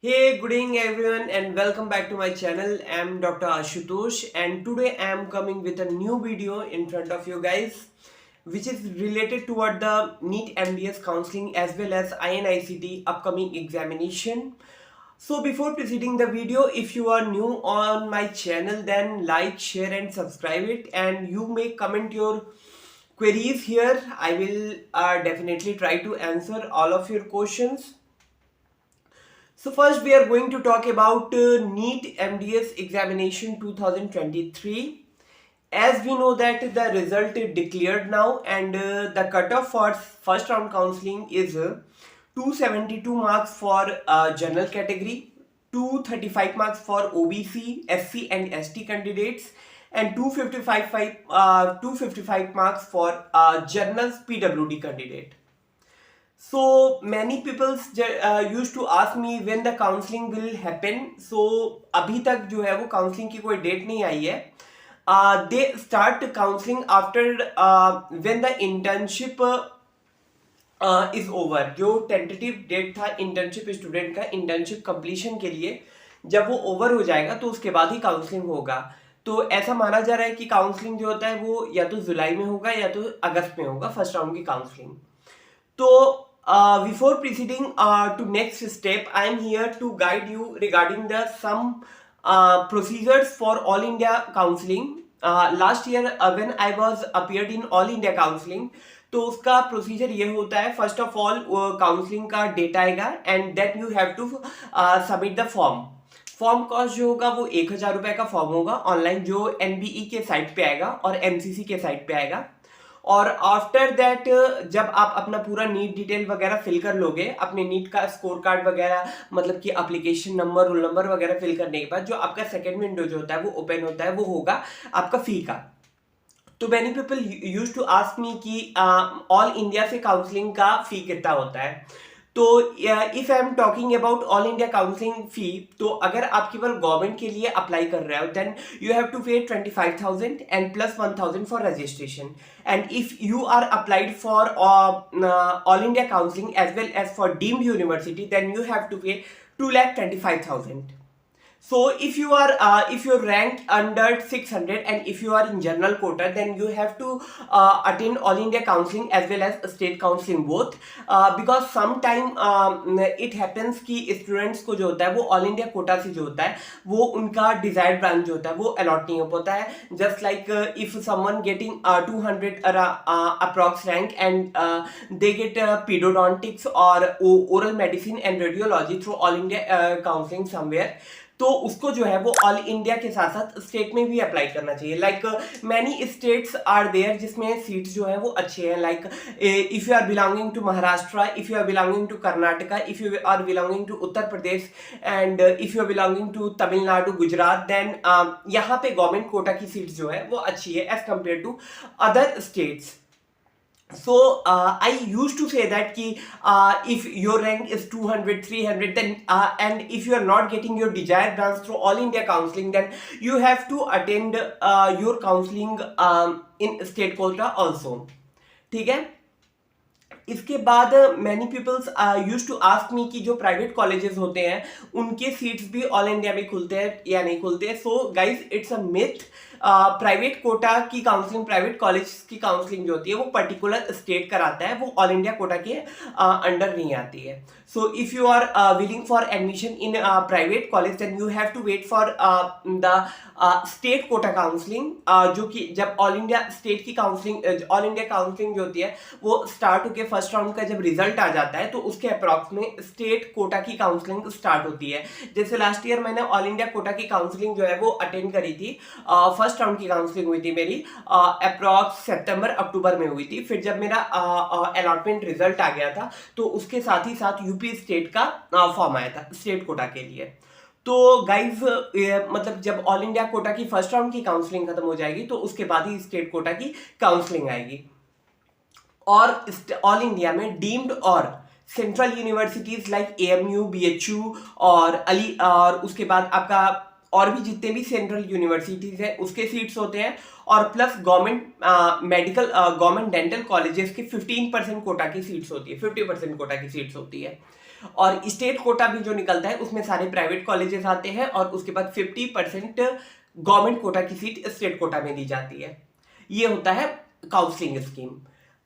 Hey, good evening everyone and welcome back to my channel. I'm Dr. Ashutosh and today I'm coming with a new video in front of you guys which is related toward the NEET MDS counseling as well as INICT upcoming examination. So before proceeding the video, if you are new on my channel then like, share and subscribe it, and you may comment your queries here. I will definitely try to answer all of your questions. So first we are going to talk about NEET MDS examination 2023. As we know that the result is declared now, and the cutoff for first round counseling is 272 marks for general category, 235 marks for OBC, SC and ST candidates, and 255 marks for general PWD candidate. So many people used to ask me when the counseling will happen. So अभी तक जो है वो counselling की कोई date नहीं आई है. They start counseling after when the internship is over. जो टेंटेटिव डेट था इंटर्नशिप स्टूडेंट का इंटर्नशिप कंप्लीशन के लिए, जब वो ओवर हो जाएगा तो उसके बाद ही काउंसलिंग होगा. तो ऐसा माना जा रहा है कि काउंसलिंग जो होता है वो या तो जुलाई में होगा या तो अगस्त में होगा, फर्स्ट राउंड की काउंसलिंग. तो before proceeding to next step, I am here to guide you regarding the some procedures for All India counseling. Last year when I was appeared in All India counseling, तो उसका procedure ये होता है. First of all counselling का date आएगा and then you have to submit the form cost जो होगा वो 1,000 रुपये का फॉर्म होगा ऑनलाइन, जो NBE के साइट पे आएगा और MCC के साइट पे आएगा. और आफ्टर दैट जब आप अपना पूरा नीट डिटेल वगैरह फिल कर लोगे, अपने नीट का स्कोर कार्ड वगैरह मतलब कि एप्लीकेशन नंबर, रोल नंबर वगैरह फिल करने के बाद जो आपका सेकेंड विंडो जो होता है वो ओपन होता है, वो होगा आपका फी का. तो many people use to ask me कि ऑल इंडिया से काउंसलिंग का फी कितना होता है. तो if I am talking about all India counselling fee, तो अगर आप केवल गवर्नमेंट के लिए अप्लाई कर रहे हो then you have to pay 25,000 and plus 1,000 for registration. And if you are applied for all India counselling as well as for deemed university then you have to pay 2,25,000. So if you're ranked under 600 and if you are in general quota, then you have to attend all India counseling as well as state counseling both, because sometime it happens कि students को जो होता है वो all India quota से जो होता है वो उनका desired branch जो होता है वो allot नहीं हो पाता है. Just like if someone getting 200 approx rank and they get pedodontics or oral medicine and radiology through all India counseling somewhere, तो उसको जो है वो ऑल इंडिया के साथ साथ स्टेट में भी अप्लाई करना चाहिए. Like many states are there जिसमें सीट्स जो है वो अच्छे हैं. Like if you are belonging to Maharashtra, if you are belonging to Karnataka, if you are belonging to Uttar Pradesh and if you are belonging to Tamil Nadu, Gujarat, then यहाँ पे गवर्नमेंट कोटा की सीट्स जो है वो अच्छी है as compare to other states. So I used to say that कि if your rank is 200, 300, then and if you are not getting your desired branch through all India counseling, then you have to attend your counseling in state quota also. ठीक है. इसके बाद many peoples use to ask me कि जो private colleges होते हैं उनके seats भी ऑल इंडिया में खुलते हैं या नहीं खुलते. So guys it's a myth. Private quota की काउंसलिंग, प्राइवेट कॉलेज की काउंसलिंग जो होती है वो पर्टिकुलर स्टेट कराता है, वो ऑल इंडिया कोटा के अंडर नहीं आती है. So if you are willing for admission in private college then you have to wait for the state quota counselling, जो कि जब ऑल इंडिया स्टेट की काउंसलिंग, ऑल इंडिया काउंसलिंग जो होती है वो स्टार्ट होकर फर्स्ट राउंड का जब रिजल्ट आ जाता है तो उसके अप्रॉक्स में स्टेट कोटा की काउंसलिंग स्टार्ट होती है. जैसे लास्ट ईयर मैंने ऑल इंडिया कोटा की काउंसलिंग जो है वो अटेंड करी थी. फर्स्ट राउंड की काउंसलिंग हुई थी मेरी अप्रॉक्स सितंबर अक्टूबर में हुई थी. फिर जब मेरा अलॉटमेंट रिजल्ट आ गया था तो उसके साथ ही साथ यूपी स्टेट का फॉर्म आया था स्टेट कोटा के लिए. तो गाइज मतलब जब ऑल इंडिया कोटा की फर्स्ट राउंड की काउंसलिंग खत्म हो जाएगी तो उसके बाद ही स्टेट कोटा की काउंसलिंग आएगी. और ऑल इंडिया में डीम्ड और central universities like AMU, BHU और अली, और उसके बाद आपका और भी जितने भी सेंट्रल यूनिवर्सिटीज हैं उसके सीट्स होते हैं, और plus government medical government dental colleges की 15% कोटा की सीट्स होती है, 50% कोटा की सीट्स होती है. और स्टेट कोटा भी जो निकलता है उसमें सारे प्राइवेट कॉलेजेस आते हैं और उसके बाद 50% गवर्नमेंट कोटा की सीट स्टेट कोटा में दी जाती है। ये होता है काउंसलिंग स्कीम।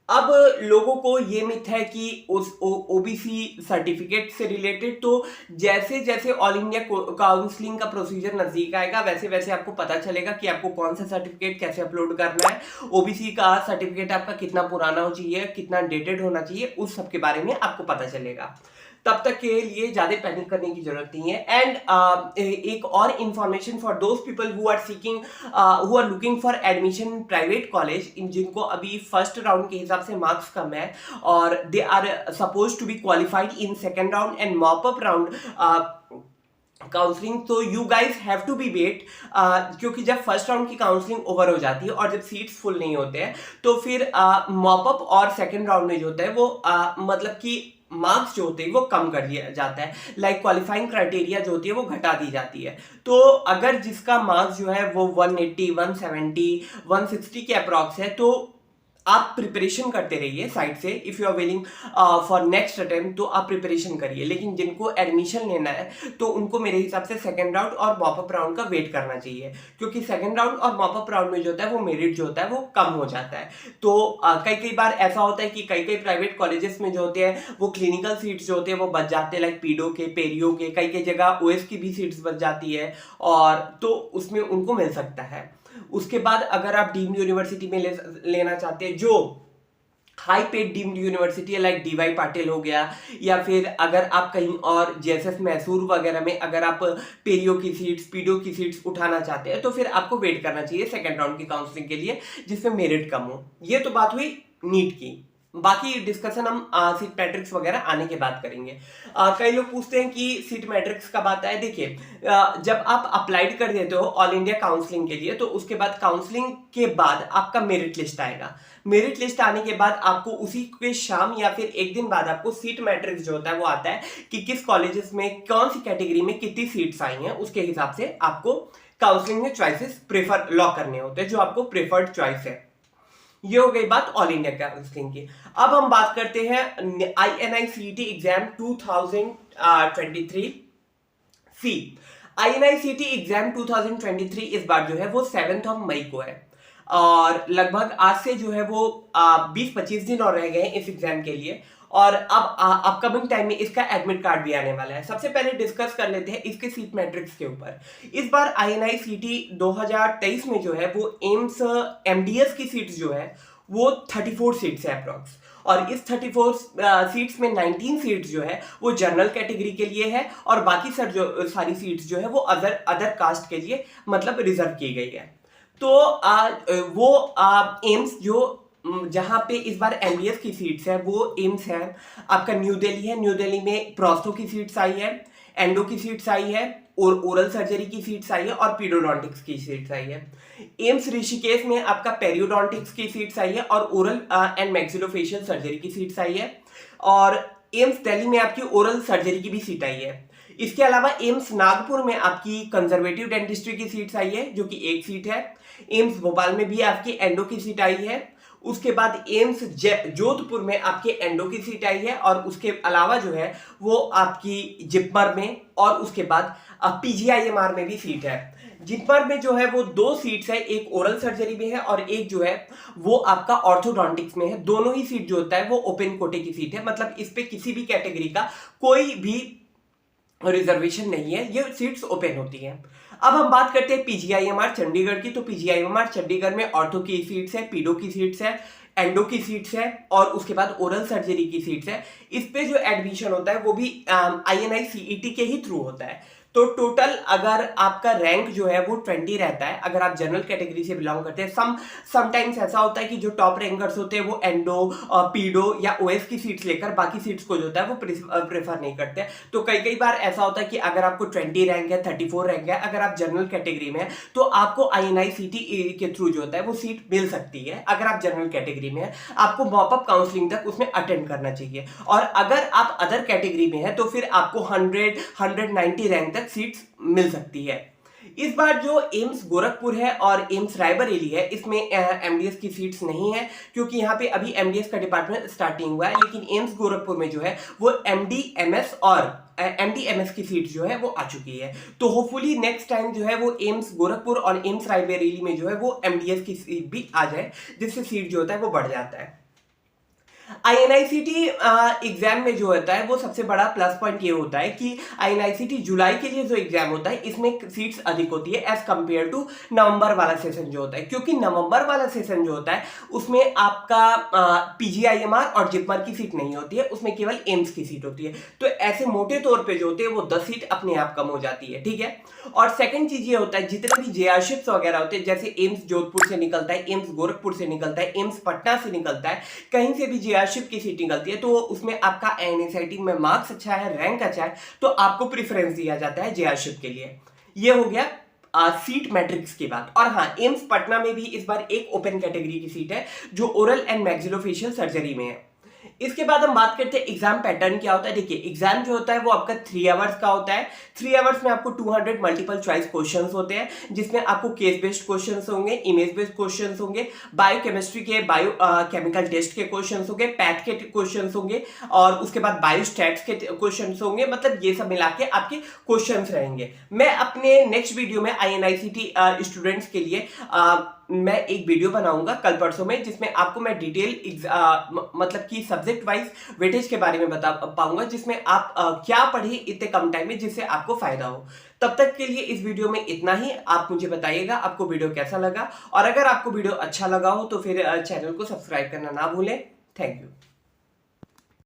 अब लोगों को ये मिथ है कि उस ओबीसी सर्टिफिकेट से रिलेटेड, तो जैसे जैसे ऑल इंडिया काउंसलिंग का प्रोसीजर नजदीक आएगा वैसे वैसे आपको पता चलेगा कि आपको कौन सा सर्टिफिकेट कैसे अपलोड करना है, ओबीसी का सर्टिफिकेट आपका कितना पुराना हो चाहिए, कितना डेटेड होना चाहिए, उस सब के बारे में आपको पता चलेगा। तब तक के लिए ज्यादा पैनिक करने की जरूरत नहीं है। एंड एक और information for those people who are seeking who are looking for admission private college, जिनको अभी फर्स्ट राउंड के हिसाब से मार्क्स कम है और they are suppose to be qualified in second round and mop up round counselling, तो you guys have to be wait, क्योंकि जब फर्स्ट राउंड की काउंसलिंग ओवर हो जाती है और जब सीट्स फुल नहीं होते हैं तो फिर मॉप अप और सेकेंड राउंड में जो होता है वो मतलब कि मार्क्स जो होते हैं वो कम कर दिया जाता है, लाइक क्वालिफाइंग क्राइटेरिया जो होती है वो घटा दी जाती है। तो अगर जिसका मार्क्स जो है वो 180, 170, 160 के अप्रॉक्स है तो आप प्रिपरेशन करते रहिए साइड से। If you are willing for next attempt तो आप प्रिपरेशन करिए, लेकिन जिनको एडमिशन लेना है तो उनको मेरे हिसाब से सेकंड राउंड और मॉपअप राउंड का वेट करना चाहिए, क्योंकि सेकंड राउंड और मॉपअप राउंड में जो होता है वो मेरिट जो होता है वो कम हो जाता है। तो कई बार ऐसा होता है कि कई प्राइवेट कॉलेजेस में जो होते हैं वो क्लिनिकल सीट्स जो होते हैं वो बच जाते हैं, लाइक पीडो के, पेरियो के, कई जगह ओएस की भी सीट्स बच जाती है और तो उसमें उनको मिल सकता है। उसके बाद अगर आप डीम्ड यूनिवर्सिटी में लेना चाहते हैं जो हाई पेड डीम्ड यूनिवर्सिटी है, लाइक डीवाई पाटिल हो गया, या फिर अगर आप कहीं और जेएसएस मैसूर वगैरह में अगर आप पेरियो की सीट्स, पीडो की सीट्स उठाना चाहते हैं तो फिर आपको वेट करना चाहिए सेकेंड राउंड की काउंसलिंग के लिए जिसमें मेरिट कम हो। ये तो बात हुई नीट की। बाकी डिस्कशन हम सीट मैट्रिक्स वगैरह आने के बाद करेंगे। कई लोग पूछते हैं कि सीट मैट्रिक्स कब आता है। देखिए, जब आप अप्लाइड कर देते हो ऑल इंडिया काउंसलिंग के लिए तो उसके बाद काउंसलिंग के बाद आपका मेरिट लिस्ट आएगा। मेरिट लिस्ट आने के बाद आपको उसी के शाम या फिर एक दिन बाद आपको सीट मैट्रिक्स जो होता है वो आता है कि किस कॉलेजेस में कौन सी कैटेगरी में कितनी सीट्स आई हैं, उसके हिसाब से आपको काउंसलिंग में चॉइसेस प्रेफर लॉक करने होते हैं, जो आपको प्रेफर्ड चॉइस है। ये हो गई बात ऑल इंडिया काउंसलिंग की। अब हम बात करते हैं INI-CET एग्जाम 2023 सी। INI-CET एग्जाम 2023 इस बार जो है वो 7 मई को है और लगभग आज से जो है वो 20-25 दिन और रह गए इस एग्जाम के लिए और अब अपकमिंग टाइम में इसका एडमिट कार्ड भी आने वाला है। सबसे पहले डिस्कस कर लेते हैं इसके सीट मैट्रिक्स के ऊपर। इस बार INI-CET 2023 में जो है वो एम्स MDS की सीट्स जो है वो 34 सीट्स है अप्रॉक्स, और इस 34 सीट्स में 19 सीट्स जो है वो जनरल कैटेगरी के लिए है और बाकी सारी सीट्स जो है वो अदर कास्ट के लिए मतलब रिजर्व की गई है। तो वो एम्स जो जहां पे इस बार MBS की सीट्स है वो एम्स है आपका न्यू दिल्ली है। न्यू दिल्ली में प्रोस्थो की सीट्स आई है, एंडो की सीट्स आई है और ओरल सर्जरी की सीट्स आई है और पीडोडोंटिक्स की सीट्स आई है। एम्स ऋषिकेश में आपका पेरियोडोंटिक्स की सीट्स आई है और ओरल एंड मैक्सिलोफेशियल सर्जरी की सीट्स आई है और एम्स दिल्ली में आपकी ओरल सर्जरी की भी सीट आई है। इसके अलावा एम्स नागपुर में आपकी कंजर्वेटिव डेंटिस्ट्री की सीट्स आई है जो कि एक सीट है। एम्स भोपाल में भी आपकी एंडो की सीट आई है। उसके बाद एम्स जोधपुर में आपके एंडो की सीट आई है और उसके अलावा जो है वो आपकी जिपमर में और उसके बाद PGIMR में भी सीट है। जिपमर में जो है वो 2 सीट्स है, एक ओरल सर्जरी में है और एक जो है वो आपका ऑर्थोडोंटिक्स में है। दोनों ही सीट जो होता है वो ओपन कोटे की सीट है, मतलब इस पे किसी भी कैटेगरी का कोई भी रिजर्वेशन नहीं है, ये सीट्स ओपन होती हैं। अब हम बात करते हैं PGIMR चंडीगढ़ की। तो PGIMR चंडीगढ़ में ऑर्थो की सीट्स है, पीडो की सीट्स है, एंडो की सीट्स है और उसके बाद ओरल सर्जरी की सीट्स है। इस पे जो एडमिशन होता है वो भी INI-CET के ही थ्रू होता है। तो टोटल अगर आपका रैंक जो है वो 20 रहता है अगर आप जनरल कैटेगरी से बिलोंग करते हैं। समटाइम्स ऐसा होता है कि जो टॉप रैंकर्स होते हैं वो एंडो, पीडो या OS की सीट्स लेकर बाकी सीट्स को जो होता है वो प्रेफर नहीं करते। तो कई बार ऐसा होता है कि अगर आपको 20 रैंक है, 34 रैंक है, अगर आप जनरल कैटेगरी में है तो आपको INI-CET के थ्रू जो होता है वो सीट मिल सकती है। अगर आप जनरल कैटेगरी में है आपको मॉपअप काउंसलिंग तक उसमें अटेंड करना चाहिए, और अगर आप अदर कैटेगरी में है तो फिर आपको 100-190 रैंक तक सीट्स मिल सकती है। इस बार जो एम्स गोरखपुर है और एम्स रायबरेली है इसमें एमडीएस की सीट्स नहीं है, क्योंकि यहाँ पे अभी एमडीएस का डिपार्टमेंट स्टार्टिंग हुआ है। लेकिन एम्स गोरखपुर में जो है वो एमडीएमएस और एमडीएमएस की सीट जो है वो आ चुकी है। तो होपफुली नेक्स्ट टाइम जो है वो एम्स गोरखपुर और एम्स रायबरेली में जो है वो एमडीएस की सीट भी आ जाए, जिससे सीट जो होता है वो बढ़ जाता है। आईएनआईसीटी एग्जाम में जो होता है वो सबसे बड़ा प्लस पॉइंट ये होता है कि आईएनआईसीटी जुलाई के लिए जो एग्जाम होता है इसमें सीट्स अधिक होती है एज कंपेयर टू नवंबर वाला सेशन जो होता है, क्योंकि नवंबर वाला सेशन जो होता है उसमें आपका पीजीआईएमआर और जिपमर की सीट नहीं होती है, उसमें केवल एम्स की सीट होती है। तो ऐसे मोटे तौर पर जो होते हैं वो 10 सीट अपने आप कम हो जाती है, ठीक है। और सेकंड चीज ये होता है जितने भी जेआरशिप्स वगैरह होते हैं, जैसे एम्स जोधपुर से निकलता है, एम्स गोरखपुर से निकलता है, एम्स पटना से निकलता है, कहीं से भी जेआरशिप की सीट निकलती है, तो उसमें आपका आईएनआईसीटी में मार्क्स अच्छा है, रैंक अच्छा है, तो आपको प्रेफरेंस दिया जाता है जेआरशिप के लिए। ये हो गया सीट मैट्रिक्स की बात। और हाँ, एम्स पटना में भी इस बार एक ओपन कैटेगरी की सीट है जो ओरल एंड मैक्सिलोफेशियल सर्जरी में है। इसके बाद हम बात करते हैं एग्जाम पैटर्न क्या होता है। देखिए, एग्जाम जो होता है वो आपका 3 आवर्स का होता है। 3 आवर्स में आपको 200 मल्टीपल चॉइस क्वेश्चंस होते हैं, जिसमें आपको केस बेस्ड क्वेश्चंस होंगे, इमेज बेस्ड क्वेश्चंस होंगे, बायोकेमिस्ट्री के केमिकल टेस्ट के क्वेश्चंस होंगे, पैट के क्वेश्चंस होंगे, और उसके बाद बायोस्टैट्स के क्वेश्चंस होंगे। मतलब ये सब मिला के आपके क्वेश्चंस रहेंगे। मैं अपने नेक्स्ट वीडियो में आईएनआईसीटी स्टूडेंट्स के लिए मैं एक वीडियो बनाऊंगा कल परसों में, जिसमें आपको मैं डिटेल मतलब कि सब्जेक्ट वाइज वेटेज के बारे में बता पाऊंगा, जिसमें आप क्या पढ़े इतने कम टाइम में जिससे आपको फायदा हो। तब तक के लिए इस वीडियो में इतना ही। आप मुझे बताइएगा आपको वीडियो कैसा लगा, और अगर आपको वीडियो अच्छा लगा हो तो फिर चैनल को सब्सक्राइब करना ना भूलें। Thank you.